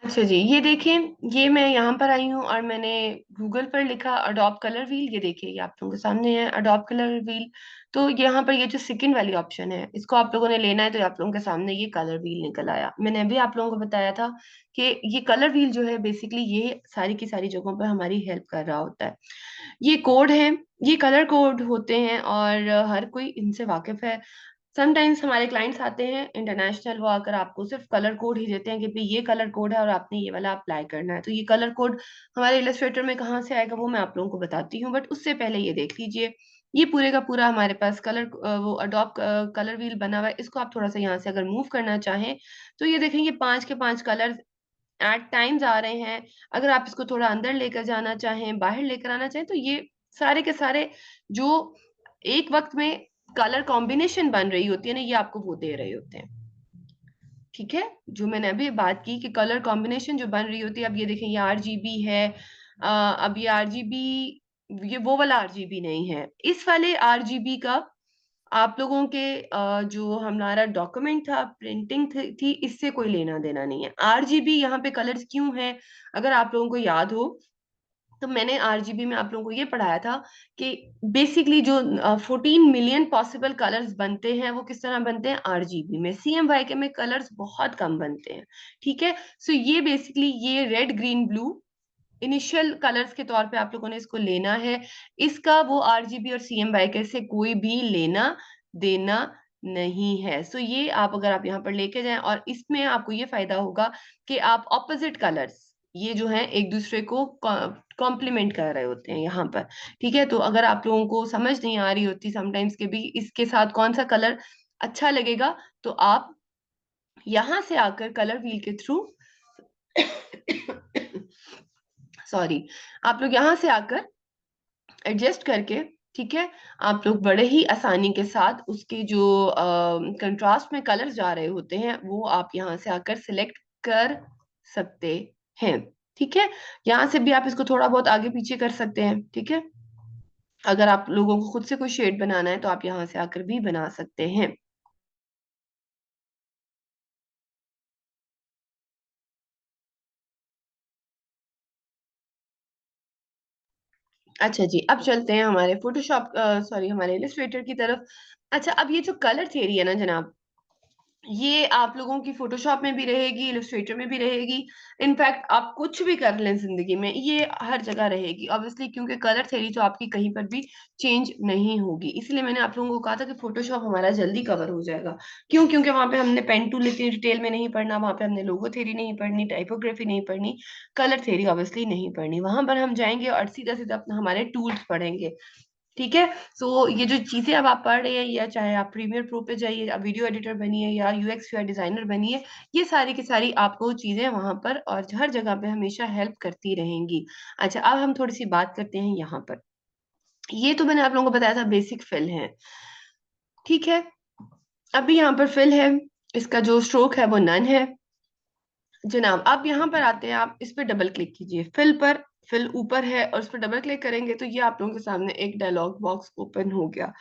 अच्छा जी, ये देखें, ये मैं यहाँ पर आई हूँ और मैंने गूगल पर लिखा अडोप्ट कलर व्हील। ये देखिए, ये आप लोगों के सामने है अडोप्ट कलर व्हील। तो यहाँ पर ये जो सेकंड वाली ऑप्शन है, इसको आप लोगों ने लेना है, तो आप लोगों के सामने ये कलर व्हील निकल आया। मैंने अभी आप लोगों को बताया था कि ये कलर व्हील जो है बेसिकली ये सारी की सारी जगहों पर हमारी हेल्प कर रहा होता है। ये कोड है, ये कलर कोड होते हैं और हर कोई इनसे वाकिफ है। समटाइम्स हमारे क्लाइंट्स आते हैं इंटरनेशनल, वो आकर आपको सिर्फ कलर कोड ही देते हैं कि भाई ये कलर कोड है और आपने ये वाला अप्लाई करना है। तो ये कलर कोड हमारे इलस्ट्रेटर में कहाँ से आएगा वो मैं आप लोगों को बताती हूँ, बट उससे पहले ये देख लीजिए, ये पूरे का पूरा हमारे पास कलर वो अडोप्ट कलर व्हील बना हुआ है। इसको आप थोड़ा सा यहाँ से अगर मूव करना चाहें तो ये देखेंगे 5 के 5 कलर एट टाइम्स आ रहे हैं। अगर आप इसको थोड़ा अंदर लेकर जाना चाहें, बाहर लेकर आना चाहें, तो ये सारे के सारे जो एक वक्त में कलर कॉम्बिनेशन बन रही होती है ना, ये आपको वो दे रहे होते हैं। ठीक है, जो मैंने अभी बात की कि कलर कॉम्बिनेशन जो बन रही होती है, अब ये देखें ये आरजीबी है। अब ये आरजीबी, ये वो वाला आरजीबी नहीं है, इस वाले आरजीबी का आप लोगों के जो हमारा डॉक्यूमेंट था, प्रिंटिंग थी, इससे कोई लेना देना नहीं है। आरजीबी यहाँ पे कलर्स क्यों है, अगर आप लोगों को याद हो तो मैंने आरजीबी में आप लोगों को ये पढ़ाया था कि बेसिकली जो 14 मिलियन पॉसिबल कलर्स बनते हैं वो किस तरह बनते हैं, आरजीबी में। सीएमवाईके में कलर्स बहुत कम बनते हैं। ठीक है, सो ये बेसिकली ये red green blue initial colours के तौर पे आप लोगों ने इसको लेना है। इसका वो आरजीबी और सीएमवाईके से कोई भी लेना देना नहीं है। सो ये आप अगर आप यहाँ पर लेके जाएं, और इसमें आपको ये फायदा होगा कि आप ऑपोजिट कलर्स ये जो है एक दूसरे को कॉम्प्लीमेंट कर रहे होते हैं यहाँ पर। ठीक है, तो अगर आप लोगों को समझ नहीं आ रही होती समटाइम्स के भी इसके साथ कौन सा कलर अच्छा लगेगा, तो आप यहाँ से आकर कलर व्हील के थ्रू सॉरी, आप लोग यहाँ से आकर एडजस्ट करके, ठीक है, आप लोग बड़े ही आसानी के साथ उसके जो कंट्रास्ट में कलर जा रहे होते हैं वो आप यहाँ से आकर सिलेक्ट कर सकते हैं। ठीक है, यहाँ से भी आप इसको थोड़ा बहुत आगे पीछे कर सकते हैं। ठीक है, अगर आप लोगों को खुद से कोई शेड बनाना है तो आप यहाँ से आकर भी बना सकते हैं। अच्छा जी, अब चलते हैं हमारे फोटोशॉप सॉरी हमारे इलस्ट्रेटर की तरफ। अच्छा, अब ये जो कलर थ्योरी है ना जनाब, ये आप लोगों की फोटोशॉप में भी रहेगी, इलस्ट्रेटर में भी रहेगी। इनफैक्ट आप कुछ भी कर लें जिंदगी में, ये हर जगह रहेगी ऑब्वियसली, क्योंकि कलर थ्योरी तो आपकी कहीं पर भी चेंज नहीं होगी। इसलिए मैंने आप लोगों को कहा था कि फोटोशॉप हमारा जल्दी कवर हो जाएगा। क्यों? क्योंकि वहां पे हमने पेन टूल इतनी डिटेल में नहीं पढ़ना, वहां पे हमने लोगो थ्योरी नहीं पढ़नी, टाइपोग्राफी नहीं पढ़नी, कलर थ्योरी ऑब्वियसली नहीं पढ़नी। वहां पर हम जाएंगे और सीधा सीधा अपना हमारे टूल्स पढ़ेंगे। ठीक है, सो ये जो चीजें अब आप पढ़ रहे हैं, या चाहे आप प्रीमियर प्रो पे जाइए, आप वीडियो एडिटर बनिए या यूएक्स यूआई डिजाइनर बनिए, ये सारी की सारी आपको चीजें वहां पर और हर जगह पे हमेशा हेल्प करती रहेंगी। अच्छा, अब हम थोड़ी सी बात करते हैं यहाँ पर। ये तो मैंने आप लोगों को बताया था बेसिक फिल है। ठीक है, अभी यहाँ पर फिल है, इसका जो स्ट्रोक है वो नन है। जनाब आप यहाँ पर आते हैं, आप इस पर डबल क्लिक कीजिए फिल पर। फिल ऊपर है और उस पर डबल क्लिक करेंगे तो ये आप लोगों के सामने एक डायलॉग बॉक्स ओपन हो गया।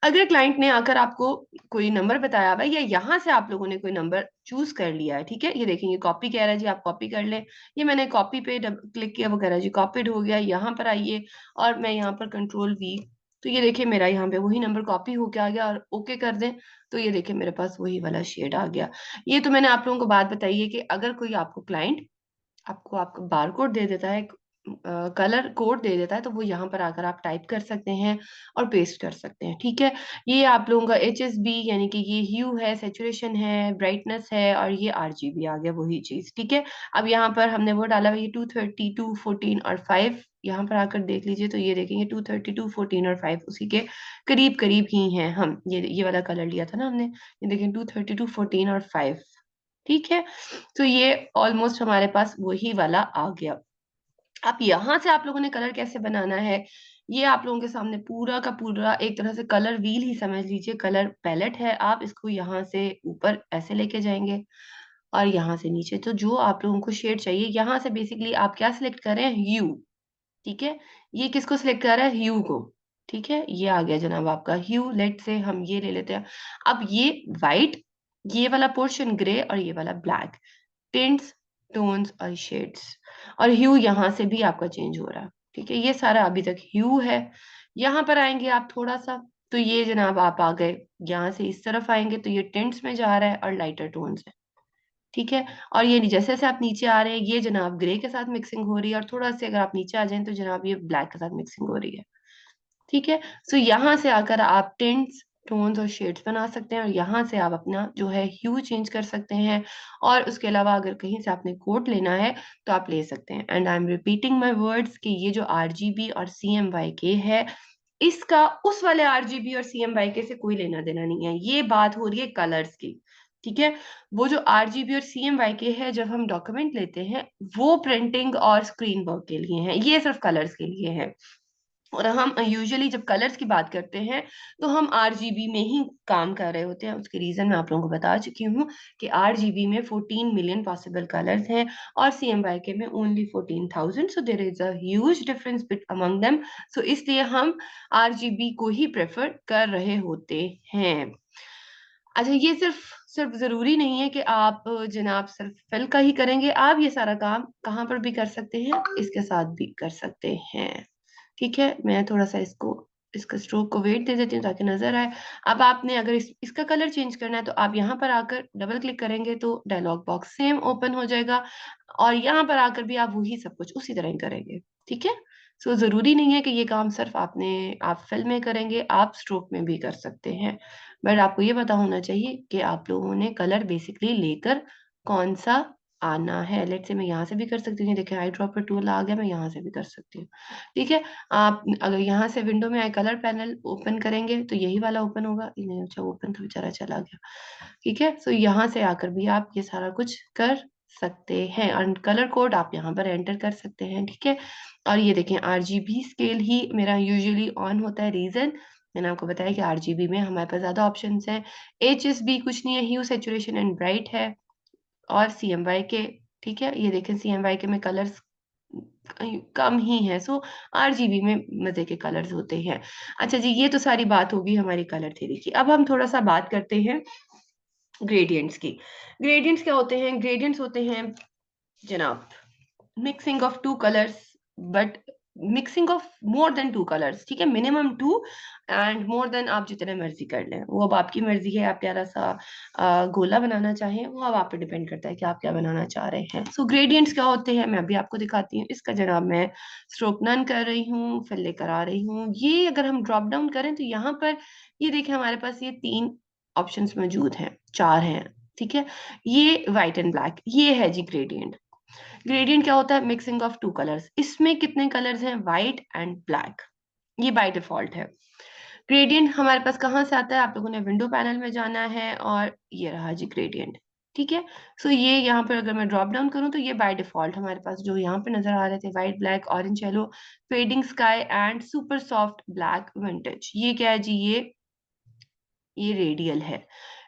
अगर क्लाइंट ने आकर आपको कोई नंबर बताया हुआ है, या यहाँ से आप लोगों ने कोई नंबर चूज कर लिया है, ठीक है, ये देखेंगे कॉपी कह रहा है जी, आप कॉपी कर लें। ये मैंने कॉपी पे क्लिक किया, वो कह रहा है जी कॉपीड हो गया। यहाँ पर आइए और मैं यहाँ पर कंट्रोल V, तो ये देखिए मेरा यहाँ पे वही नंबर कॉपी होके आ गया, और ओके कर दें तो ये देखिए मेरे पास वही वाला शेड आ गया। ये तो मैंने आप लोगों को बात बताई है कि अगर कोई आपको क्लाइंट आपको आपका बार कोड दे देता है, कलर कोड दे देता है, तो वो यहाँ पर आकर आप टाइप कर सकते हैं और पेस्ट कर सकते हैं। ठीक है, ये आप लोगों का HSB यानी कि ये ह्यू है, सेचुरेशन है, ब्राइटनेस है, और ये RGB आ गया वही चीज। ठीक है, अब यहाँ पर हमने वो डाला हुआ ये 230, 214 और 5, यहाँ पर आकर देख लीजिए तो ये देखेंगे 232, 14 और 5 उसी के करीब करीब ही हैं। हम ये वाला कलर लिया था ना हमने, ये देखें 232, 14 और 5। ठीक है, तो ये ऑलमोस्ट हमारे पास वही वाला आ गया। अब यहाँ से आप लोगों ने कलर कैसे बनाना है, ये आप लोगों के सामने पूरा का पूरा एक तरह से कलर व्हील ही समझ लीजिए, कलर पैलेट है। आप इसको यहाँ से ऊपर ऐसे लेके जाएंगे और यहाँ से नीचे, तो जो आप लोगों को शेड चाहिए यहाँ से बेसिकली आप क्या सिलेक्ट कर रहे हैं, ह्यू। ठीक है, ये किसको सिलेक्ट कर रहा है, ह्यू को। ठीक है, ये आ गया जनाब आपका ह्यू। लेट से हम ये ले लेते हैं। अब ये वाइट, ये वाला पोर्शन ग्रे और ये वाला ब्लैक, टिंट्स टोन्स और शेड्स, और ह्यू यहाँ से भी आपका चेंज हो रहा है। ठीक है, ये सारा अभी तक ह्यू है। यहाँ पर आएंगे आप थोड़ा सा, तो ये जनाब आप आ गए, यहाँ से इस तरफ आएंगे तो ये टिंट्स में जा रहा है और लाइटर टोन्स है। ठीक है, और ये जैसे जैसे आप नीचे आ रहे हैं ये जनाब ग्रे के साथ मिक्सिंग हो रही है, और थोड़ा से अगर आप नीचे आ जाएं तो जनाब ये ब्लैक के साथ मिक्सिंग हो रही है। ठीक है, सो यहाँ से आकर आप टिंट्स, टोन्स और शेड्स बना सकते हैं, और यहाँ से आप अपना जो है ह्यू चेंज कर सकते हैं। और उसके अलावा अगर कहीं से आपने कोड लेना है तो आप ले सकते हैं। And I am repeating my words कि ये जो RGB और CMYK है, इसका उस वाले RGB और CMYK से कोई लेना देना नहीं है, ये बात हो रही है कलर्स की। ठीक है, वो जो RGB और CMYK है जब हम डॉक्यूमेंट लेते हैं वो प्रिंटिंग और स्क्रीन वर्क के लिए है, ये सिर्फ कलर्स के लिए है। और हम यूजुअली जब कलर्स की बात करते हैं तो हम RGB में ही काम कर रहे होते हैं। उसके रीजन मैं आप लोगों को बता चुकी हूँ कि RGB में 14 मिलियन पॉसिबल कलर्स हैं और CMYK में only 14,000, so there is a huge difference bit among them. सो इसलिए हम RGB को ही प्रेफर कर रहे होते हैं। अच्छा, ये सिर्फ सिर्फ जरूरी नहीं है कि आप जनाब सिर्फ फिल का ही करेंगे, आप ये सारा काम कहाँ पर भी कर सकते हैं, इसके साथ भी कर सकते हैं। ठीक है, मैं थोड़ा सा इसको, इसका स्ट्रोक को वेट दे देती हूँ ताकि नजर आए। अब आपने अगर इसका कलर चेंज करना है तो आप यहाँ पर आकर डबल क्लिक करेंगे तो डायलॉग बॉक्स सेम ओपन हो जाएगा, और यहाँ पर आकर भी आप वही सब कुछ उसी तरह ही करेंगे। ठीक है, सो जरूरी नहीं है कि ये काम सिर्फ आप फिल में करेंगे, आप स्ट्रोक में भी कर सकते हैं। बट आपको ये पता होना चाहिए कि आप लोगों ने कलर बेसिकली लेकर कौन सा आना है। लेट से मैं यहाँ से भी कर सकती हूँ, देखिए आई ड्रॉपर टूल आ गया, मैं यहाँ से भी कर सकती हूँ। ठीक है, आप अगर यहाँ से विंडो में आए कलर पैनल ओपन करेंगे तो यही वाला ओपन होगा, नहीं अच्छा ओपन तो बेचारा चला गया। ठीक है, सो यहाँ से आकर भी आप ये सारा कुछ कर सकते हैं, और कलर कोड आप यहाँ पर एंटर कर सकते हैं। ठीक है, और ये देखें RGB स्केल ही मेरा यूजुअली ऑन होता है, रीजन मैंने आपको बताया कि RGB में हमारे पास ज्यादा ऑप्शंस हैं। HSB कुछ नहीं है, ह्यू सैचुरेशन एंड ब्राइट है। और CMYK, ठीक है, ये देखें CMYK में कलर्स कम ही है, सो RGB में मजे के कलर्स होते हैं। अच्छा जी, ये तो सारी बात होगी हमारी कलर थ्योरी की। अब हम थोड़ा सा बात करते हैं ग्रेडियंट्स की। ग्रेडियंट्स क्या होते हैं? ग्रेडियंट्स होते हैं जनाब mixing of two colours, but mixing of more than two colours. ठीक है, minimum two, and more than आप जितने मर्जी कर लें, वो अब आपकी मर्जी है। आप प्यारा सा गोला बनाना चाहें, वो अब आप पे डिपेंड करता है कि आप क्या बनाना चाह रहे हैं। सो ग्रेडियंट्स क्या होते हैं मैं अभी आपको दिखाती हूँ। इसका जनाब मैं स्ट्रोक नन कर रही हूँ, फिर लेकर आ रही हूँ। ये अगर हम ड्रॉप डाउन करें तो यहाँ पर ये देखिए हमारे पास ये 3 ऑप्शंस मौजूद हैं, 4 हैं। ठीक है, ये व्हाइट एंड ब्लैक, ये है जी ग्रेडियंट। ग्रेडियंट क्या होता है? Mixing of two colours. इसमें कितने कलर्स हैं? व्हाइट एंड ब्लैक, ये बाय डिफॉल्ट है। ग्रेडियंट हमारे पास कहाँ से आता है? आप लोगों ने विंडो पैनल में जाना है, और ये रहा जी ग्रेडियंट। ठीक है, सो ये यहाँ पर अगर मैं ड्रॉप डाउन करूँ तो ये बाय डिफॉल्ट हमारे पास जो यहाँ पे नजर आ रहे थे, white, black, orange, yellow, fading sky and super soft black vintage, ये क्या है जी? ये रेडियल है।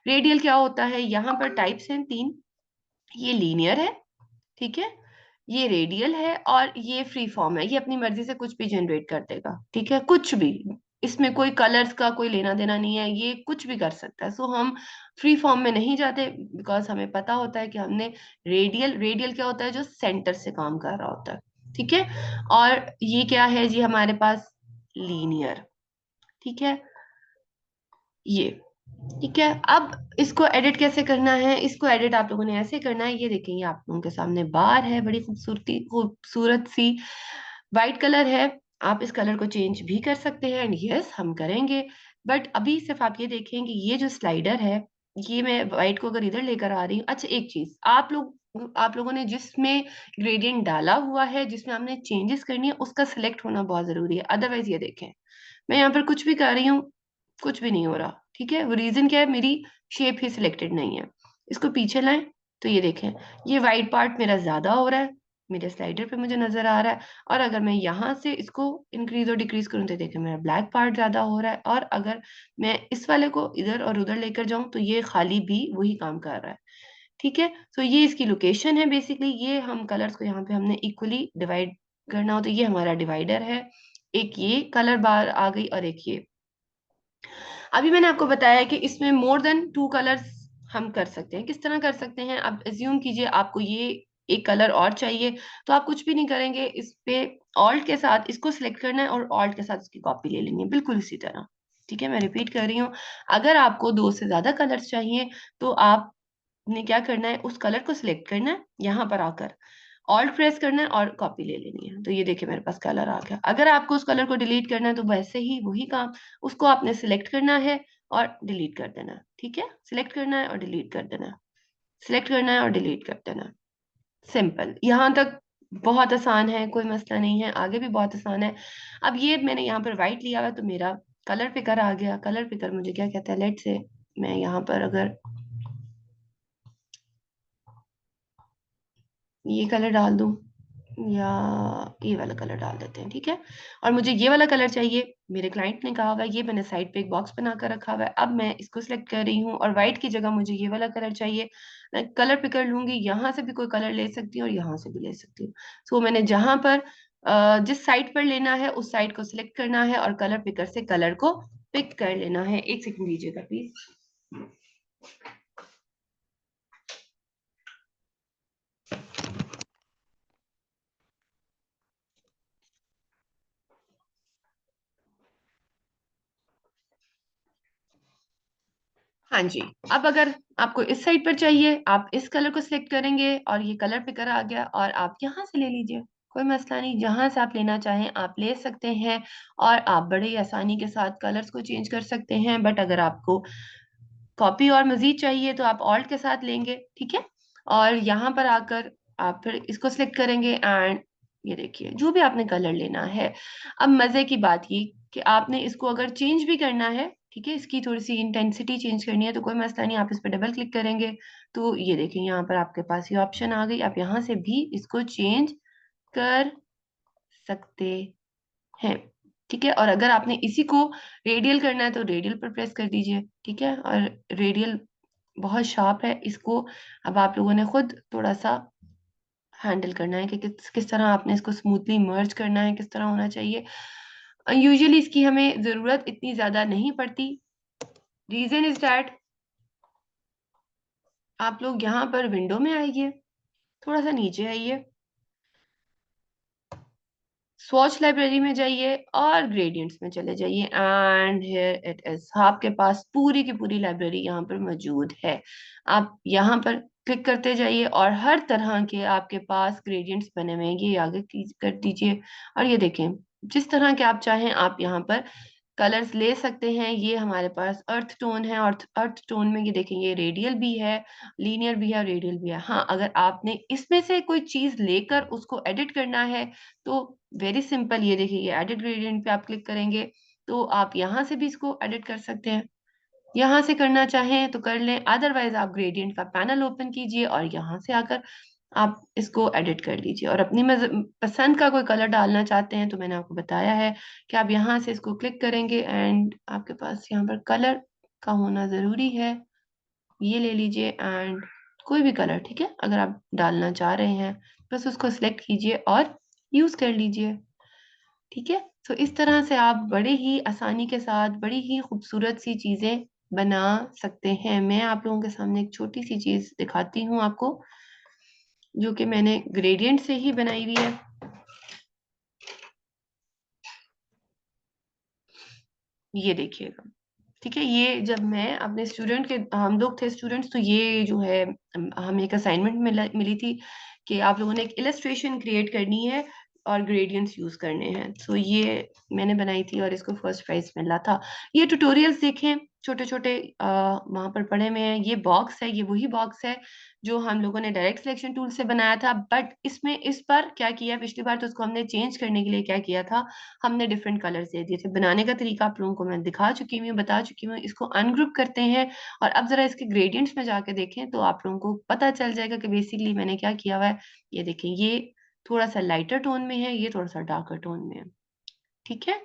रेडियल क्या होता है? यहाँ पर टाइप्स हैं 3, ये लीनियर है, ठीक है, ये रेडियल है, और ये फ्री फॉर्म है। ये अपनी मर्जी से कुछ भी जनरेट कर देगा। ठीक है, कुछ भी, इसमें कोई कलर्स का कोई लेना देना नहीं है, ये कुछ भी कर सकता है। सो हम फ्री फॉर्म में नहीं जाते, बिकॉज हमें पता होता है कि हमने रेडियल, रेडियल क्या होता है? जो सेंटर से काम कर रहा होता है। ठीक है, और ये क्या है जी हमारे पास? लीनियर। ठीक है, ये, ठीक है। अब इसको एडिट कैसे करना है? इसको एडिट आप लोगों ने ऐसे करना है, ये देखेंगे आप लोगों के सामने बार है, बड़ी खूबसूरत सी वाइट कलर है। आप इस कलर को चेंज भी कर सकते हैं, एंड यस हम करेंगे। बट अभी सिर्फ आप ये देखें कि ये जो स्लाइडर है, ये मैं व्हाइट को अगर इधर लेकर आ रही हूँ। अच्छा, एक चीज, आप लोगों ने जिसमें ग्रेडियंट डाला हुआ है, जिसमें आपने चेंजेस करनी है, उसका सिलेक्ट होना बहुत जरूरी है। अदरवाइज ये देखें, मैं यहाँ पर कुछ भी कर रही हूँ, कुछ भी नहीं हो रहा। ठीक है, वो रीजन क्या है? मेरी शेप ही सिलेक्टेड नहीं है। इसको पीछे लाएं तो ये देखें, ये वाइट पार्ट मेरा ज्यादा हो रहा है, मेरे स्लाइडर पे मुझे नजर आ रहा है। और अगर मैं यहाँ से इसको इंक्रीज और डिक्रीज करूँ तो देखें मेरा ब्लैक पार्ट ज्यादा हो रहा है, और अगर मैं इस वाले को इधर और उधर लेकर जाऊं तो ये खाली भी वही काम कर रहा है। ठीक है, तो ये इसकी लोकेशन है। बेसिकली ये हम कलर्स को यहाँ पे हमने इक्वली डिवाइड करना हो, तो ये हमारा डिवाइडर है। एक ये कलर बार आ गई, और एक ये। अभी मैंने आपको बताया कि इसमें मोर देन 2 कलर्स हम कर सकते हैं। किस तरह कर सकते हैं? अब एज्यूम कीजिए आपको ये एक कलर और चाहिए, तो आप कुछ भी नहीं करेंगे, इस पे ऑल्ट के साथ इसको सिलेक्ट करना है और ऑल्ट के साथ इसकी कॉपी ले लेनी है, बिल्कुल इसी तरह। ठीक है, मैं रिपीट कर रही हूँ। अगर आपको दो से ज्यादा कलर्स चाहिए तो आपने क्या करना है, उस कलर को सिलेक्ट करना है, यहाँ पर आकर ऑल्ट प्रेस करना है और कॉपी ले लेनी है। तो ये देखिए मेरे पास कलर आ गया। अगर आपको उस कलर को डिलीट करना है तो वैसे ही वही काम, उसको आपने सिलेक्ट करना है और डिलीट कर देना है। ठीक है, सिलेक्ट करना है और डिलीट कर देना है, सिलेक्ट करना है और डिलीट कर देना है। सिंपल, यहाँ तक बहुत आसान है, कोई मसला नहीं है, आगे भी बहुत आसान है। अब ये मैंने यहाँ पर व्हाइट लिया हुआ है, तो मेरा कलर पिकर आ गया। कलर पिकर मुझे क्या कहता है, लेट से मैं यहाँ पर अगर ये कलर डाल दूं या ये वाला कलर डाल देते हैं, ठीक है। और मुझे ये वाला कलर चाहिए, मेरे क्लाइंट ने कहा हुआ है, ये मैंने साइड पे एक बॉक्स बना कर रखा हुआ है। अब मैं इसको सिलेक्ट कर रही हूँ और व्हाइट की जगह मुझे ये वाला कलर चाहिए। मैं कलर पिकर लूंगी, यहाँ से भी कोई कलर ले सकती हूँ और यहाँ से भी ले सकती हूँ। सो मैंने जहां पर जिस साइड पर लेना है उस साइड को सिलेक्ट करना है और कलर पिकर से कलर को पिक कर लेना है। एक सेकंड दीजिएगा प्लीज। हाँ जी। अब अगर आपको इस साइड पर चाहिए, आप इस कलर को सिलेक्ट करेंगे और ये कलर पिकर आ गया और आप यहाँ से ले लीजिए, कोई मसला नहीं, जहां से आप लेना चाहें आप ले सकते हैं। और आप बड़े ही आसानी के साथ कलर्स को चेंज कर सकते हैं। बट अगर आपको कॉपी और मजीद चाहिए तो आप ऑल्ट के साथ लेंगे, ठीक है। और यहाँ पर आकर आप फिर इसको सिलेक्ट करेंगे एंड ये देखिए जो भी आपने कलर लेना है। अब मजे की बात ये कि आपने इसको अगर चेंज भी करना है, ठीक है, इसकी थोड़ी सी इंटेंसिटी चेंज करनी है तो कोई मसला नहीं, आप इस पर डबल क्लिक करेंगे तो ये देखिए यहाँ पर आपके पास ये ऑप्शन आ गई। आप यहाँ से भी इसको चेंज कर सकते हैं, ठीक है। और अगर आपने इसी को रेडियल करना है तो रेडियल पर प्रेस कर दीजिए, ठीक है। और रेडियल बहुत शार्प है, इसको अब आप लोगों ने खुद थोड़ा सा हैंडल करना है कि किस तरह आपने इसको स्मूथली मर्ज करना है, किस तरह होना चाहिए। यूजुअली इसकी हमें जरूरत इतनी ज्यादा नहीं पड़ती। रीजन इज दैट आप लोग यहाँ पर विंडो में आइए, थोड़ा सा नीचे आइए, स्वॉच लाइब्रेरी में जाइए और ग्रेडियंट्स में चले जाइए एंड हियर इट इज। आपके पास पूरी की पूरी लाइब्रेरी यहाँ पर मौजूद है। आप यहाँ पर क्लिक करते जाइए और हर तरह के आपके पास ग्रेडियंट्स बने हुए हैं, ये आगे कर दीजिए। और ये देखें जिस तरह के आप चाहें आप यहाँ पर कलर्स ले सकते हैं। ये हमारे पास अर्थ टोन है और अर्थ टोन में ये देखें ये रेडियल भी है, लीनियर भी है और रेडियल भी है। हाँ, अगर आपने इसमें से कोई चीज लेकर उसको एडिट करना है तो वेरी सिंपल, ये देखिए ये एडिट ग्रेडियंट पे आप क्लिक करेंगे तो आप यहाँ से भी इसको एडिट कर सकते हैं। यहाँ से करना चाहें तो कर लें, अदरवाइज आप ग्रेडियंट का पैनल ओपन कीजिए और यहाँ से आकर आप इसको एडिट कर लीजिए। और अपनी पसंद का कोई कलर डालना चाहते हैं तो मैंने आपको बताया है कि आप यहाँ से इसको क्लिक करेंगे एंड आपके पास यहाँ पर कलर का होना जरूरी है, ये ले लीजिए एंड कोई भी कलर, ठीक है, अगर आप डालना चाह रहे हैं बस उसको सिलेक्ट कीजिए और यूज कर लीजिए, ठीक है। तो इस तरह से आप बड़े ही आसानी के साथ बड़ी ही खूबसूरत सी चीजें बना सकते हैं। मैं आप लोगों के सामने एक छोटी सी चीज दिखाती हूँ आपको जो कि मैंने ग्रेडियंट से ही बनाई हुई है। ये देखिएगा, ठीक है। ये जब मैं अपने स्टूडेंट के, हम लोग थे स्टूडेंट्स, तो ये जो है हमें एक असाइनमेंट मिली थी कि आप लोगों ने एक इलस्ट्रेशन क्रिएट करनी है और ग्रेडियंट्स यूज करने हैं। तो ये मैंने बनाई थी और इसको फर्स्ट प्राइज मिला था। ये ट्यूटोरियल्स देखें, छोटे छोटे वहां पर पड़े हुए हैं। ये बॉक्स है, ये वही बॉक्स है जो हम लोगों ने डायरेक्ट सिलेक्शन टूल से बनाया था। बट इसमें इस पर क्या किया, पिछली बार तो उसको हमने चेंज करने के लिए क्या किया था, हमने डिफरेंट कलर्स दे दिए थे। बनाने का तरीका आप लोगों को मैं दिखा चुकी हूँ, बता चुकी हूँ। इसको अनग्रुप करते हैं और अब जरा इसके ग्रेडियंट्स में जाके देखें तो आप लोगों को पता चल जाएगा कि बेसिकली मैंने क्या किया हुआ है। ये देखें, ये थोड़ा सा लाइटर टोन में है, ये थोड़ा सा डार्कर टोन में है, ठीक है।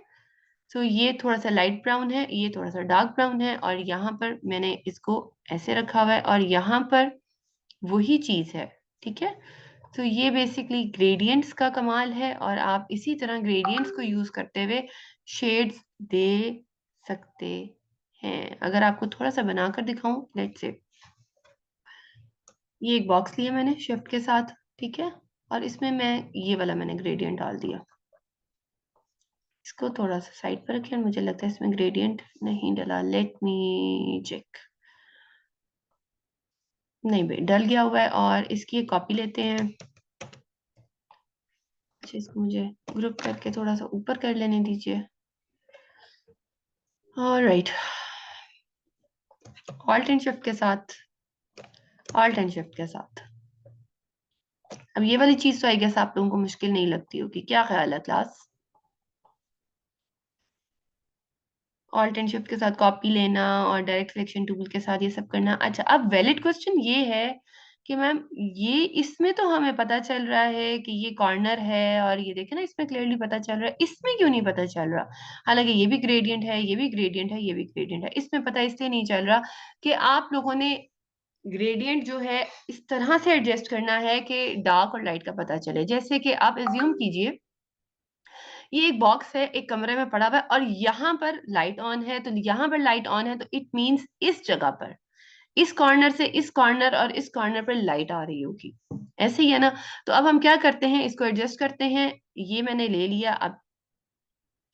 तो ये थोड़ा सा लाइट ब्राउन है, ये थोड़ा सा डार्क ब्राउन है और यहाँ पर मैंने इसको ऐसे रखा हुआ है और यहाँ पर वही चीज है, ठीक है। तो ये बेसिकली ग्रेडियंट्स का कमाल है और आप इसी तरह ग्रेडियंट्स को यूज करते हुए शेड्स दे सकते हैं। अगर आपको थोड़ा सा बनाकर दिखाऊं, लेट्स से ये एक बॉक्स लिया मैंने शिफ्ट के साथ, ठीक है, और इसमें मैं ये वाला मैंने ग्रेडियंट डाल दिया। इसको थोड़ा सा साइड पर रखिए, मुझे लगता है इसमें ग्रेडियंट नहीं डला, लेट मी चेक। नहीं भाई, डल गया हुआ है। और इसकी एक कॉपी लेते हैं। अच्छा, इसको मुझे ग्रुप करके थोड़ा सा ऊपर कर लेने दीजिए। ऑलराइट, ऑल्ट एंड शिफ्ट के साथ, ऑल्ट एंड शिफ्ट के साथ। अब ये वाली चीज तो आई गेस आप लोगों को मुश्किल नहीं लगती होगी, क्या ख्याल है क्लास? ऑल्ट एंड शिफ्ट के साथ कॉपी लेना और डायरेक्ट सिलेक्शन टूल के साथ ये सब करना। अच्छा, अब वैलिड क्वेश्चन ये है कि मैम ये इसमें तो हमें पता चल रहा है कि ये कॉर्नर है, और ये देखे ना इसमें क्लियरली पता चल रहा है, इसमें क्यों नहीं पता चल रहा? हालांकि ये भी ग्रेडियंट है, ये भी ग्रेडियंट है, ये भी ग्रेडियंट है, इसमें पता इसलिए नहीं चल रहा कि आप लोगों ने ग्रेडियंट जो है इस तरह से एडजस्ट करना है कि डार्क और लाइट का पता चले। जैसे कि आप एज्यूम कीजिए ये एक बॉक्स है, एक कमरे में पड़ा हुआ है, और यहाँ पर लाइट ऑन है, तो यहाँ पर लाइट ऑन है, तो इट मीन्स इस जगह पर, इस कॉर्नर से इस कॉर्नर और इस कॉर्नर पर लाइट आ रही होगी। ऐसे ही है ना? तो अब हम क्या करते हैं, इसको एडजस्ट करते हैं। ये मैंने ले लिया अब।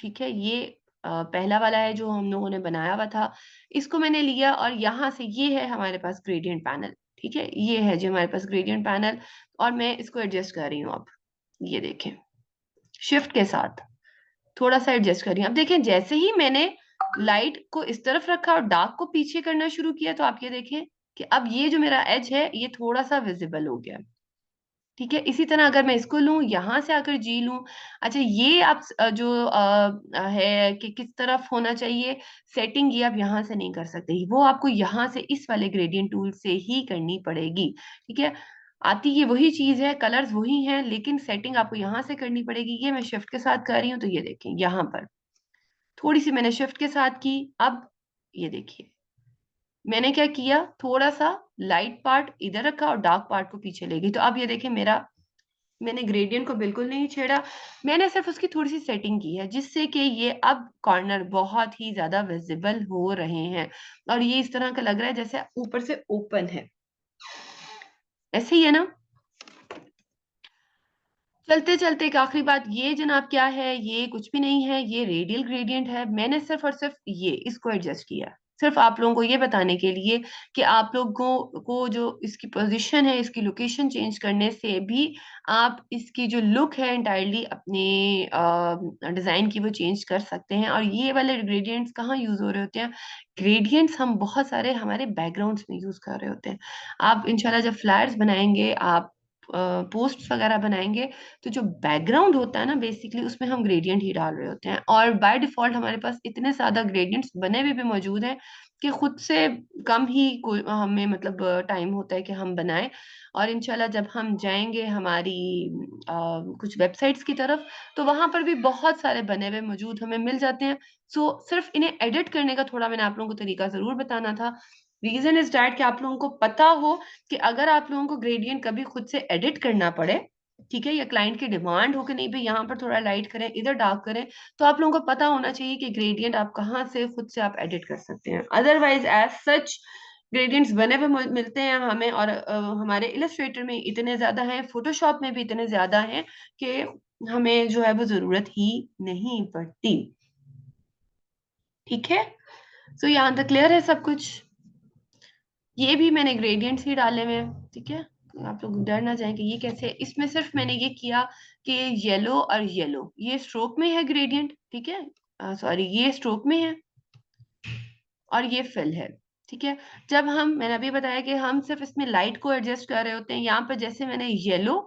ठीक है, ये पहला वाला है जो हम लोगों ने बनाया हुआ था, इसको मैंने लिया, और यहाँ से ये है हमारे पास ग्रेडियंट पैनल। ठीक है, ये है जो हमारे पास ग्रेडियंट पैनल, और मैं इसको एडजस्ट कर रही हूँ अब। ये देखें, शिफ्ट के साथ थोड़ा सा एडजस्ट करिए। अब देखें, जैसे ही मैंने लाइट को इस तरफ रखा और डार्क को पीछे करना शुरू किया, तो आप ये देखें कि अब ये जो मेरा एज है ये थोड़ा सा विजिबल हो गया। ठीक है, इसी तरह अगर मैं इसको लूं, यहां से आकर जी लूं। अच्छा, ये आप जो है कि किस तरफ होना चाहिए सेटिंग, ये आप यहाँ से नहीं कर सकते, वो आपको यहाँ से इस वाले ग्रेडियंट टूल से ही करनी पड़ेगी। ठीक है, आती ये वही चीज है, कलर्स वही हैं, लेकिन सेटिंग आपको यहाँ से करनी पड़ेगी। ये मैं शिफ्ट के साथ कर रही हूँ, तो ये देखें यहाँ पर थोड़ी सी मैंने शिफ्ट के साथ की। अब ये देखिए मैंने क्या किया, थोड़ा सा लाइट पार्ट इधर रखा और डार्क पार्ट को पीछे ले गई। तो अब ये देखिए मेरा, मैंने ग्रेडियंट को बिल्कुल नहीं छेड़ा, मैंने सिर्फ उसकी थोड़ी सी सेटिंग की है, जिससे कि ये अब कॉर्नर बहुत ही ज्यादा विजिबल हो रहे हैं, और ये इस तरह का लग रहा है जैसे ऊपर से ओपन है। ऐसे ही है ना? चलते चलते एक आखिरी बात, ये जनाब क्या है, ये कुछ भी नहीं है, ये रेडियल ग्रेडियंट है। मैंने सिर्फ और सिर्फ ये इसको एडजस्ट किया, सिर्फ आप लोगों को ये बताने के लिए कि आप लोगों को जो इसकी पोजीशन है, इसकी लोकेशन चेंज करने से भी आप इसकी जो लुक है इंटायरली अपने डिजाइन की वो चेंज कर सकते हैं। और ये वाले ग्रेडियंट्स कहाँ यूज हो रहे होते हैं? ग्रेडियंट्स हम बहुत सारे हमारे बैकग्राउंड्स में यूज कर रहे होते हैं। आप इंशाल्लाह जब फ्लायर्स बनाएंगे, आप पोस्ट्स वगैरह बनाएंगे, तो जो बैकग्राउंड होता है ना बेसिकली, उसमें हम ग्रेडियंट ही डाल रहे होते हैं। और बाय डिफॉल्ट हमारे पास इतने ज्यादा ग्रेडियंट्स बने हुए भी मौजूद हैं कि खुद से कम ही हमें मतलब टाइम होता है कि हम बनाएं। और इंशाल्लाह जब हम जाएंगे हमारी कुछ वेबसाइट्स की तरफ, तो वहां पर भी बहुत सारे बने हुए मौजूद हमें मिल जाते हैं। सो सिर्फ इन्हें एडिट करने का थोड़ा मैंने आप लोगों को तरीका जरूर बताना था। रीजन इज डैट कि आप लोगों को पता हो कि अगर आप लोगों को ग्रेडियंट कभी खुद से एडिट करना पड़े, ठीक है, या क्लाइंट की डिमांड हो कि नहीं भाई यहाँ पर थोड़ा लाइट करें, इधर डार्क करें, तो आप लोगों को पता होना चाहिए कि ग्रेडियंट आप कहाँ से खुद से आप एडिट कर सकते हैं। अदरवाइज एज सच ग्रेडियंट्स बने हुए मिलते हैं हमें, और हमारे इलस्ट्रेटर में इतने ज्यादा हैं, फोटोशॉप में भी इतने ज्यादा हैं कि हमें जो है वो जरूरत ही नहीं पड़ती। ठीक है, सो यहाँ तक क्लियर है सब कुछ? ये भी मैंने ग्रेडियंट्स ही डाले हुए हैं। ठीक है, तो आप लोग डर ना जाए कि ये कैसे, इसमें सिर्फ मैंने ये किया कि येलो और येलो ये स्ट्रोक में है ग्रेडियंट। ठीक है, सॉरी ये स्ट्रोक में है और ये फिल है। ठीक है, जब मैंने अभी बताया कि हम सिर्फ इसमें लाइट को एडजस्ट कर रहे होते हैं, यहाँ पर जैसे मैंने येलो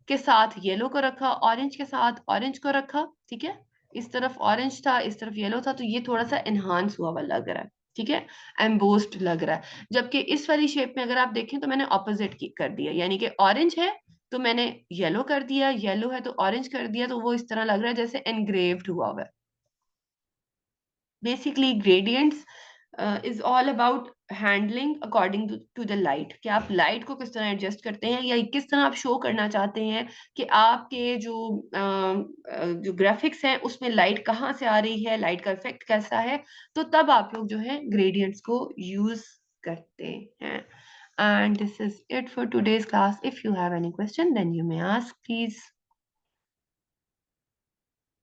के साथ येलो को रखा, ऑरेंज के साथ ऑरेंज को रखा। ठीक है, इस तरफ ऑरेंज था, इस तरफ येलो था, तो ये थोड़ा सा एनहांस हुआ हुआ लग रहा है। ठीक है, एम्बोस्ड लग रहा है। जबकि इस वाली शेप में अगर आप देखें तो मैंने ऑपोजिट कर दिया, यानी कि ऑरेंज है तो मैंने येलो कर दिया, येलो है तो ऑरेंज कर दिया, तो वो इस तरह लग रहा है जैसे एनग्रेव्ड हुआ हुआ है। Basically gradients is all about handling according to the light, कि आप लाइट को किस तरह एडजस्ट करते हैं, या किस तरह आप शो करना चाहते हैं कि आपके जो ग्राफिक्स हैं उसमें लाइट कहाँ से आ रही है, लाइट का इफेक्ट कैसा है। तो तब आप लोग जो है ग्रेडियंट्स को यूज करते हैं। And this is it for today's class. If you have any question, then you may ask, please.